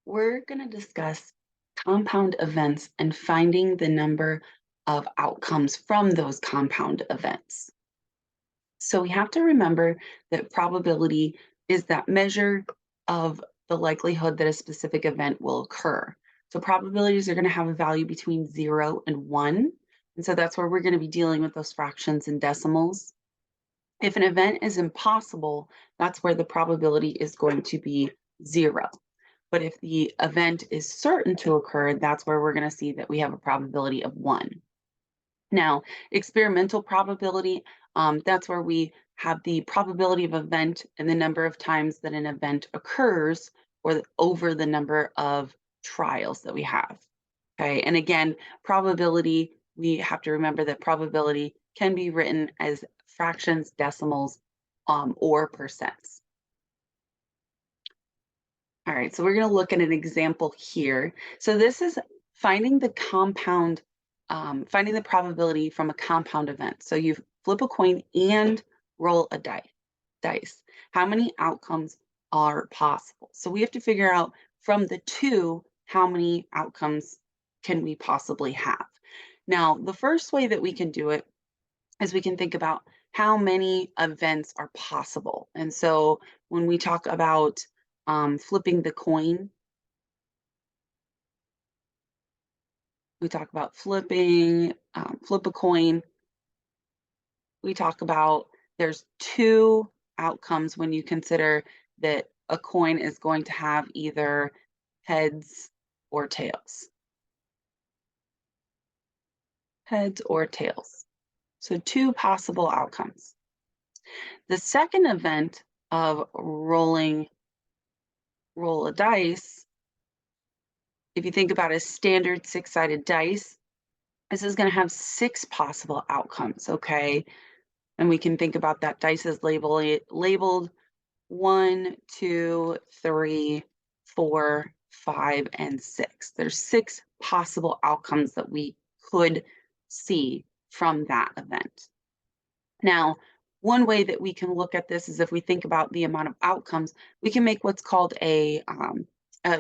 We're going to discuss compound events and finding the number of outcomes from those compound events. So we have to remember that probability is that measure of the likelihood that a specific event will occur. So probabilities are going to have a value between 0 and 1. And so that's where we're going to be dealing with those fractions and decimals. If an event is impossible, that's where the probability is going to be 0. But if the event is certain to occur, that's where we're going to see that we have a probability of 1. Now, experimental probability, that's where we have the probability of event and the number of times that an event occurs over the number of trials that we have. Okay, and again, probability, we have to remember that probability can be written as fractions, decimals, or percents. All right, so we're going to look at an example here. So this is finding the compound, finding the probability from a compound event. So you flip a coin and roll a dice. How many outcomes are possible? So we have to figure out from the two, how many outcomes can we possibly have? Now, the first way that we can do it is we can think about how many events are possible. And so when we talk about flipping the coin, we talk about flip a coin. We talk about there's two outcomes when you consider that a coin is going to have either heads or tails. Heads or tails. So two possible outcomes. The second event of roll a dice, if you think about a standard six-sided dice, this is going to have six possible outcomes, okay? And we can think about that dice as labeled 1, 2, 3, 4, 5, and 6. There's six possible outcomes that we could see from that event. Now, one way that we can look at this is if we think about the amount of outcomes, we can make what's called a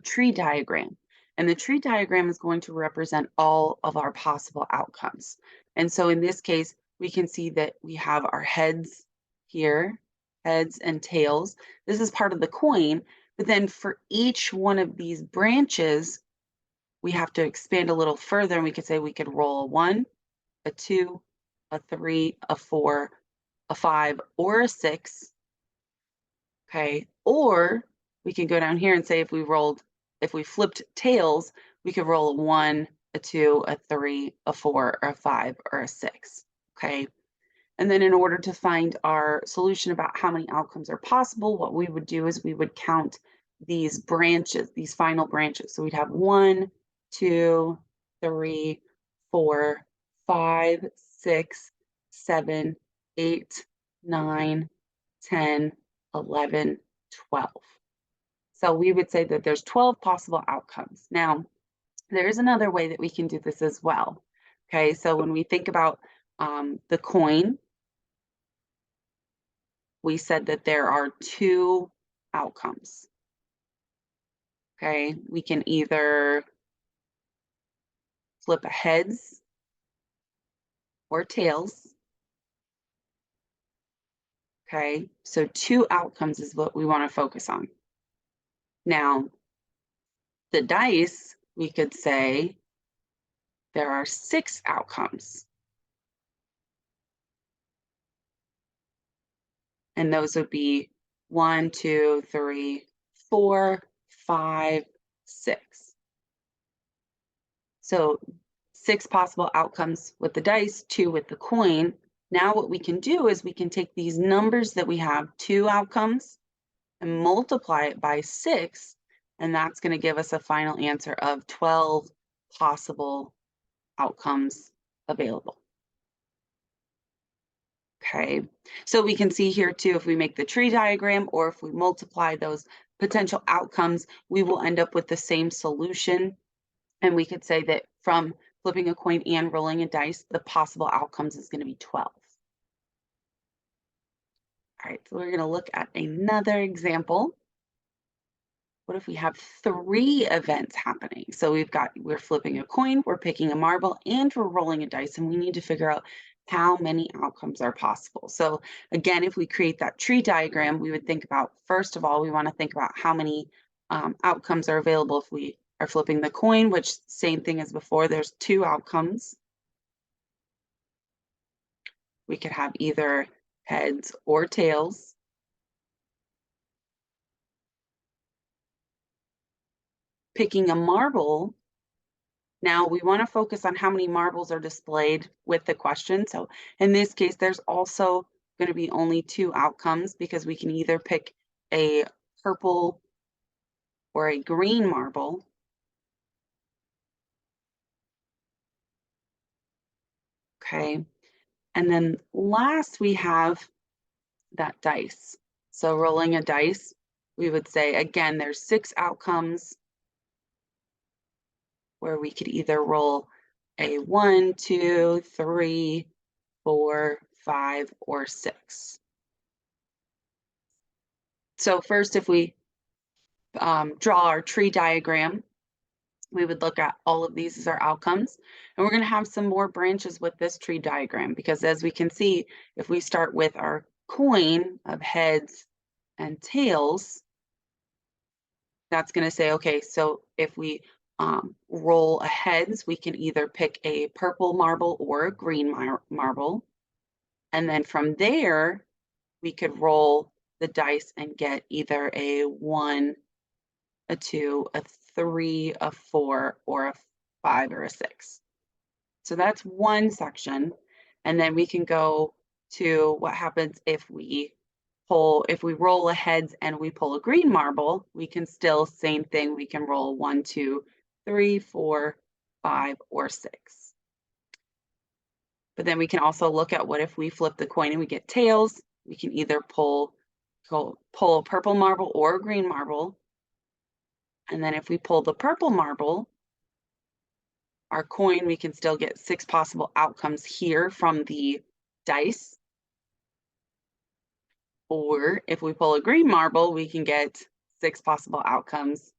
tree diagram. And the tree diagram is going to represent all of our possible outcomes. And so in this case, we can see that we have our heads here, heads and tails. This is part of the coin. But then for each one of these branches, we have to expand a little further. And we could say we could roll a 1, a 2, a 3, a 4, a 5, or a 6. Okay. Or we can go down here and say if we flipped tails, we could roll a 1, a 2, a 3, a 4, or a 5, or a 6. Okay. And then in order to find our solution about how many outcomes are possible, what we would do is we would count these branches, these final branches. So we'd have 1, 2, 3, 4, 5, 6, 7, 8, 9, 10, 11, 12. So we would say that there's 12 possible outcomes. Now, there's another way that we can do this as well. Okay, so when we think about the coin, we said that there are two outcomes. Okay, we can either flip a heads or tails. Okay, so two outcomes is what we want to focus on. Now, the dice, we could say there are six outcomes. And those would be 1, 2, 3, 4, 5, 6. So 6 possible outcomes with the dice, 2 with the coin. Now what we can do is we can take these numbers that we have, 2 outcomes, and multiply it by 6, and that's going to give us a final answer of 12 possible outcomes available. Okay, so we can see here too, if we make the tree diagram or if we multiply those potential outcomes, we will end up with the same solution. And we could say that from flipping a coin and rolling a dice, the possible outcomes is going to be 12. All right, so we're going to look at another example. what if we have 3 events happening? So we're flipping a coin, we're picking a marble, and we're rolling a dice, and we need to figure out how many outcomes are possible. So again, if we create that tree diagram, we would think about, first of all, we want to think about how many outcomes are available if we are flipping the coin, which same thing as before, there's 2 outcomes. We could have either heads or tails. Picking a marble, now we want to focus on how many marbles are displayed with the question. So in this case, there's also going to be only 2 outcomes because we can either pick a purple or a green marble. Okay. And then last we have that dice. So rolling a dice, we would say, again, there's 6 outcomes where we could either roll a 1, 2, 3, 4, 5, or 6. So first, if we draw our tree diagram, we would look at all of these as our outcomes. And we're going to have some more branches with this tree diagram because as we can see, if we start with our coin of heads and tails, that's going to say, okay, so if we roll a heads, we can either pick a purple marble or a green marble. And then from there, we could roll the dice and get either a 1, a 2, a 3, a 4, or a 5 or a 6. So that's one section. And then we can go to what happens if we roll a heads and we pull a green marble, we can still, same thing, we can roll 1, 2, 3, 4, 5, or 6. But then we can also look at what if we flip the coin and we get tails, we can either pull a purple marble or a green marble. And then if we pull the purple marble, our coin, we can still get 6 possible outcomes here from the dice. Or if we pull a green marble, we can get 6 possible outcomes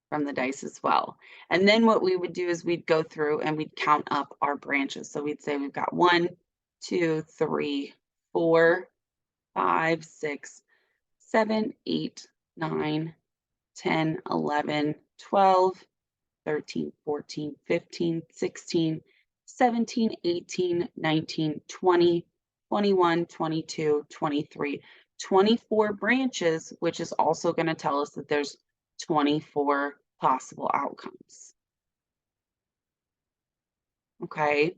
from the dice as well. And then what we would do is we'd go through and we'd count up our branches. So we'd say we've got 1, 2, 3, 4, 5, 6, 7, 8, 9, 10, 11, 12, 13, 14, 15, 16, 17, 18, 19, 20, 21, 22, 23, 24 branches, which is also going to tell us that there's 24 possible outcomes. Okay.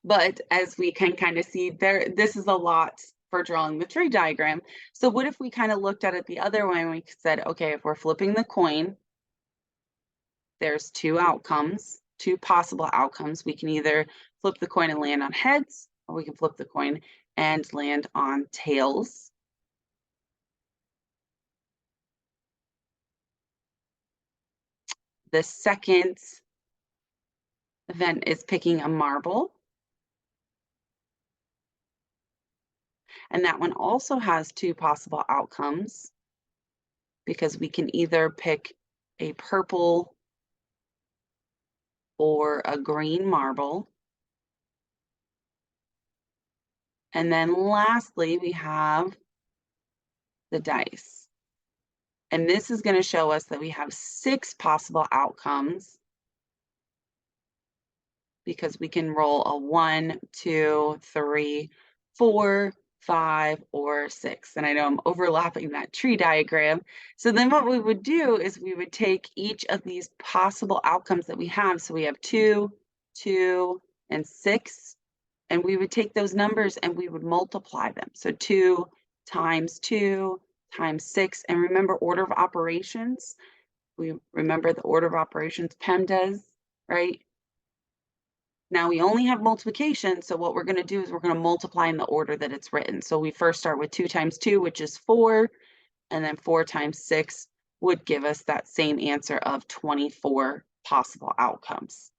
But as we can kind of see there, this is a lot for drawing the tree diagram. So what if we kind of looked at it the other way and we said, okay, if we're flipping the coin, there's 2 outcomes, 2 possible outcomes. We can either flip the coin and land on heads, or we can flip the coin and land on tails. The second event is picking a marble. And that one also has 2 possible outcomes because we can either pick a purple or a green marble. And then lastly, we have the dice. And this is going to show us that we have 6 possible outcomes because we can roll a 1, 2, 3, 4, 5, or 6. And I know I'm overlapping that tree diagram. So then what we would do is we would take each of these possible outcomes that we have. So we have 2, 2, and 6. And we would take those numbers and we would multiply them. So 2 times 2 times 6. And remember order of operations. We remember the order of operations PEMDAS, right? Now we only have multiplication, so what we're going to do is we're going to multiply in the order that it's written. So we first start with 2 times 2, which is 4, and then 4 times 6 would give us that same answer of 24 possible outcomes.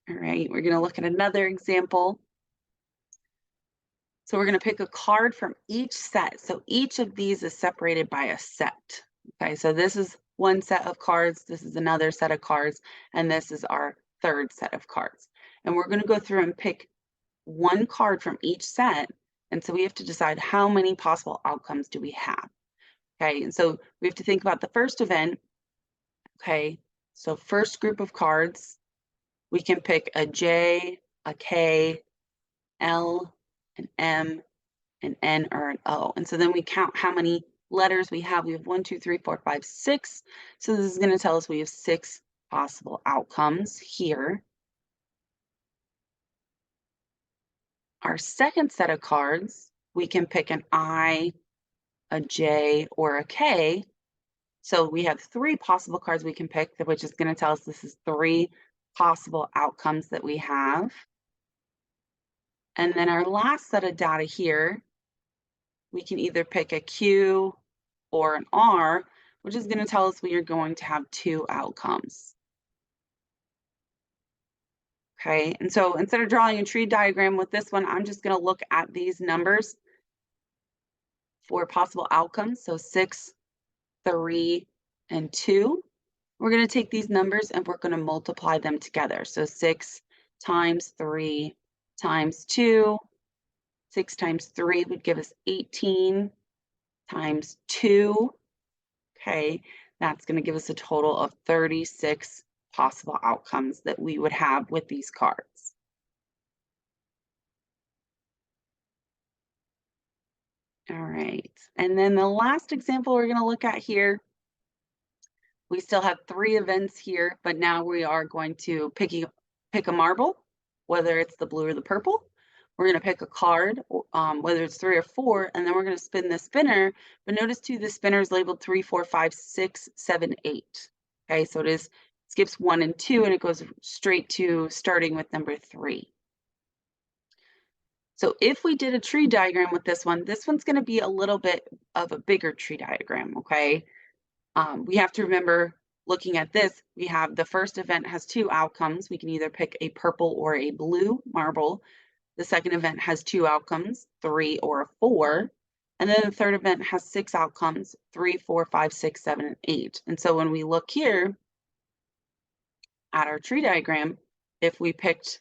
All right, we're going to look at another example. So we're going to pick a card from each set. So each of these is separated by a set. Okay, so this is one set of cards, this is another set of cards, and this is our third set of cards. And we're going to go through and pick one card from each set. And so we have to decide how many possible outcomes do we have. Okay, and so we have to think about the first event. Okay, so first group of cards, we can pick a J, a K, L, an M, an N, or an O. And so then we count how many letters we have. We have 1, 2, 3, 4, 5, 6. So this is going to tell us we have 6 possible outcomes here. Our second set of cards, we can pick an I, a J, or a K. So we have 3 possible cards we can pick, which is going to tell us this is 3 possible outcomes that we have. And then our last set of data here, we can either pick a Q or an R, which is going to tell us we are going to have 2 outcomes. Okay, and so instead of drawing a tree diagram with this one, I'm just going to look at these numbers for possible outcomes. So 6, 3, and 2. We're going to take these numbers and we're going to multiply them together. So 6 times 3 times 2. 6 times 3 would give us 18 times 2. Okay, that's going to give us a total of 36 possible outcomes that we would have with these cards. All right, and then the last example we're going to look at here, we still have 3 events here, but now we are going to pick a marble, whether it's the blue or the purple. We're going to pick a card, whether it's 3 or 4, and then we're going to spin the spinner. But notice too, the spinner is labeled 3, 4, 5, 6, 7, 8. Okay, so it skips 1 and 2, and it goes straight to starting with number 3. So if we did a tree diagram with this one's going to be a little bit of a bigger tree diagram. Okay, we have to remember, looking at this, we have the first event has 2 outcomes. We can either pick a purple or a blue marble. The second event has 2 outcomes, 3 or a 4. And then the third event has 6 outcomes, 3, 4, 5, 6, 7, and 8. And so when we look here at our tree diagram, if we picked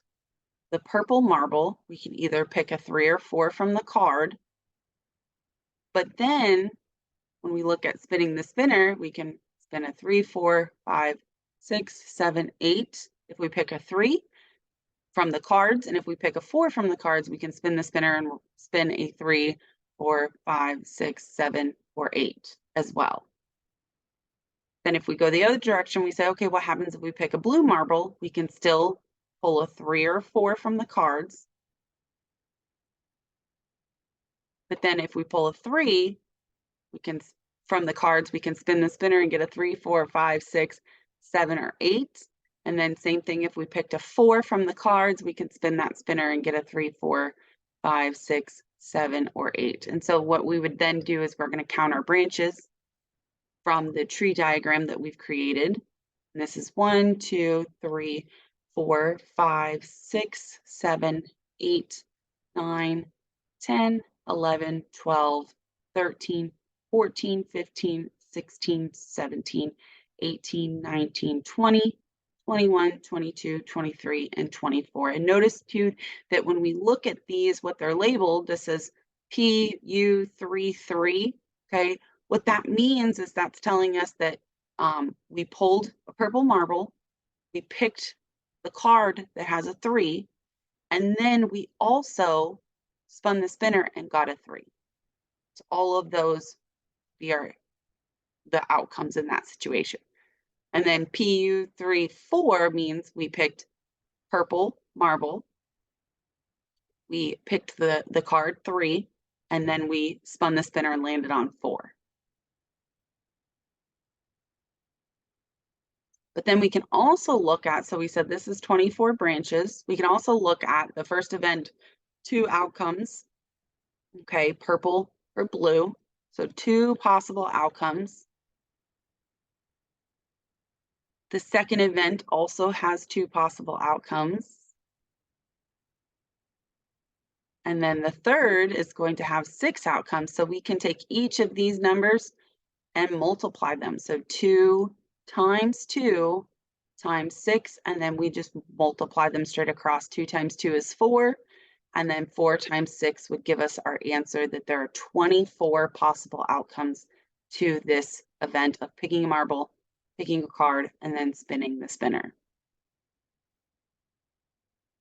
the purple marble, we can either pick a 3 or 4 from the card. But then when we look at spinning the spinner, we can spin a 3, 4, 5, 6, 7, 8. If we pick a 3 from the cards, and if we pick a 4 from the cards, we can spin the spinner and spin a 3, 4, 5, 6, 7, or 8 as well. Then if we go the other direction, we say, okay, what happens if we pick a blue marble? We can still pull a 3 or 4 from the cards. But then if we pull a 3, we can, from the cards, we can spin the spinner and get a 3, 4, 5, 6, 7, or 8. And then same thing, if we picked a 4 from the cards, we can spin that spinner and get a 3, 4, 5, 6, 7, or 8. And so what we would then do is we're going to count our branches from the tree diagram that we've created. And this is 1, 2, 3, 4, 5, 6, 7, 8, 9, 10, 11, 12, 13, 14, 15, 16, 17, 18, 19, 20, 21, 22, 23, and 24. And notice too that when we look at these, what they're labeled, this is PU33, okay? What that means is that's telling us that we pulled a purple marble, we picked the card that has a 3, and then we also spun the spinner and got a 3. So all of those are the outcomes in that situation. And then PU34 means we picked purple marble, we picked the card 3, and then we spun the spinner and landed on 4. But then we can also look at, so we said this is 24 branches. We can also look at the first event, 2 outcomes, okay, purple or blue. So 2 possible outcomes. The second event also has 2 possible outcomes. And then the third is going to have 6 outcomes. So we can take each of these numbers and multiply them. So 2 times 2 times 6, and then we just multiply them straight across. 2 times 2 is 4, and then 4 times 6 would give us our answer that there are 24 possible outcomes to this event of picking a marble, picking a card, and then spinning the spinner.